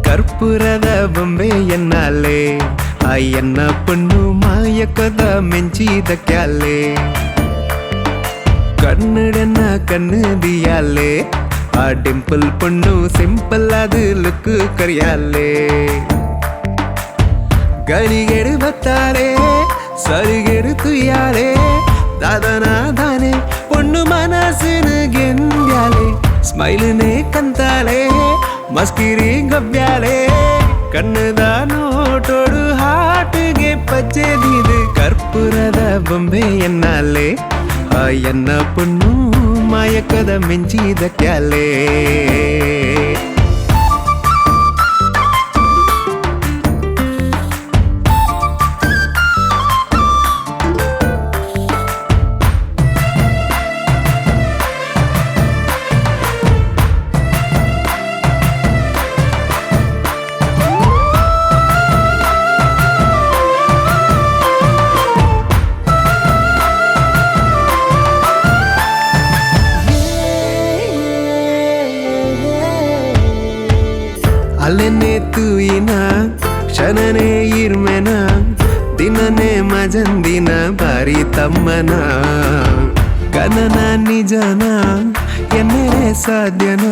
ಕರ್ಪೂರದ ಬೊಂಬೆ ಎನ್ನಾಲೆ ಅಯ್ಯನ್ನ ಪಣ್ಣು ಮಾಯಕದ ಮೆಂಚಿದ ಕ್ಯಾಲೆ ಕನ್ನಡನ ಕನ್ನದಿಯಾಲೆ ಆ ಡಿಂಪಲ್ ಪಣ್ಣು ಸಿಂಪಲ್ ಅದು ಲುಕ್ ಕರಿಯಾಲೆ ಗಳಿಗೆಡು ಬತ್ತಾಳೆ ಸರಿಗೆಡು ತುಯ್ಯಾಲೆ ದಾದನಾ ದಾನೆ ಪಣ್ಣು ಮನಸ್ಸಿನ ಗೆಂದ್ಯಾಲೆ ಸ್ಮೈಲ್ನೇ ಕಂತಾಳೆ ಮಸ್ಕಿರಿ ಗಬ್ಬ್ಯಾಲೆ ಕಣ್ಣದ ನೋಟೋಡು ಹಾಟಿಗೆ ಪಚ್ಚೆದಿದು ಕರ್ಪೂರದ ಬೊಂಬೆ ಎನ್ನಾಲೆ ಆ ಎನ್ನ ಪಣ್ಣು ಮಾಯಕದ ಮೆಂಚಿದ ಕ್ಯಾಲೆ ಅಲ್ಲೆನೆ ತೂಯಿನ ಕ್ಷಣನೇ ಇರ್ಮೆನ ದಿನನೇ ಮಜಂದಿನ ಬಾರಿ ತಮ್ಮನ ಕನನ ನಿಜನ ಎನ್ನೆರೆ ಸಾಧ್ಯನ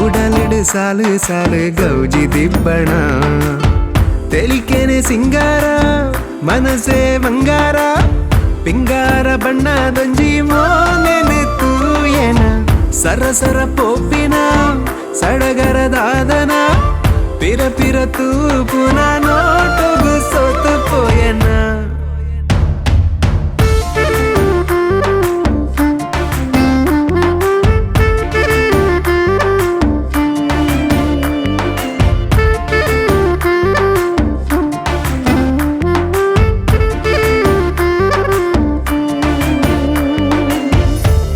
ಉಡಲಿಡು ಸಾಲು ಸಾಲು ಗೌಜಿ ದಿಬ್ಬಣ ತೆಲಿಕೆನೆ ಸಿಂಗಾರ ಮನಸೆ ಬಂಗಾರ ಪಿಂಗಾರ ಬಣ್ಣದೊಂಜಿ ಮೋನೆನೆ ತೂಯನ ಸರಸರ ಪೋಪಿನ ಸಡಗರದಾದನ ಪಿರ ಪಿರ ತೂಪುನ ನೋಟುಗು ಸೋತು ಪೋಯನ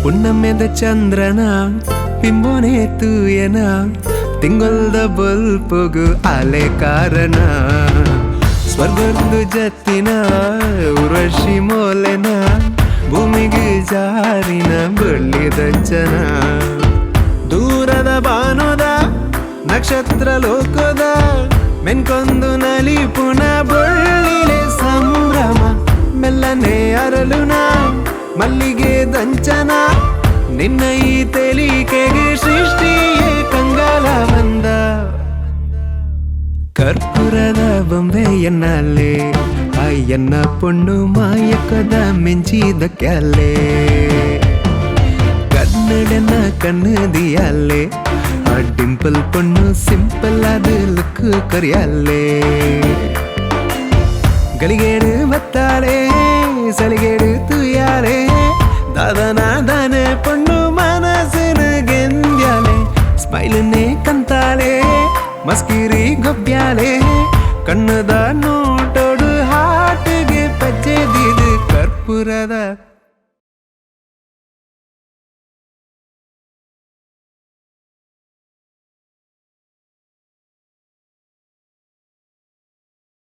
ಪುಣ್ಣಮ್ಮೆದ ಚಂದ್ರನ ಪಿಂಬೋನೆ ತೂಯನ ತಿಂಗೊಲ್ದ ಬಲ್ಪುಗು ಅಲೆ ಕಾರಣ ಸ್ವರ್ಗದ್ದು ಜತ್ತಿನ ಉರ್ವಶಿ ಮೋಲೆನ ಭೂಮಿಗೆ ಜಾರಿನ ಬಳ್ಳಿದಂಚನ ದೂರದ ಬಾನೋದ ನಕ್ಷತ್ರ ಲೋಕದ ಮೆನ್ಕೊಂದು ನಲಿ ಪುನ ಬಳ್ಳಿಲೆ ಸಂಭ್ರಮ ಮೆಲ್ಲನೆ ಅರಳುನ ಮಲ್ಲಿಗೆ ದಂಚನ ನಿನ್ನ ಈ ತೆಲಿಕೆಗೆ ಸೃಷ್ಟಿಯೇ ಕಂಗಾಲ ಬಂದ ಕರ್ಪೂರದ ಬೊಂಬೆ ಎನ್ನಾಲೆ ಅಯ್ಯನ್ನ ಪೊಣ್ಣು ಮಾಯಕದ ಮೆಂಚಿದ ಕ್ಯಾಲೆ ಕನ್ನಡನ ಕನ್ನದಿಯಾಲೆ ಆ ಡಿಂಪಲ್ ಪೊಣ್ಣು ಸಿಂಪಲ್ ಆದ ಲುಕ್ ಕರಿಯಾಲೆ ಗಳಿಗೇಡು ಬತ್ತಾಳೆ ಸಲಿಗೇಡು ತುಯ್ಯಾಲೆ ದಾದನಾ ದಾನೆ ಪಣ್ಣು ಮನಸ್ಸಿನ ಗೆಂದ್ಯಾಲೆ ಸ್ಮೈಲ್ನೇ ಕಂತಾಳೆ ಮಸ್ಕಿರಿ ಗೊಬ್ಬ್ಯಾಲೆ ಕಣ್ಣದ ನೋಟೋಡು ಹಾಟಿಗೆ ಪಚ್ಚೆದಿದು ಕರ್ಪೂರದ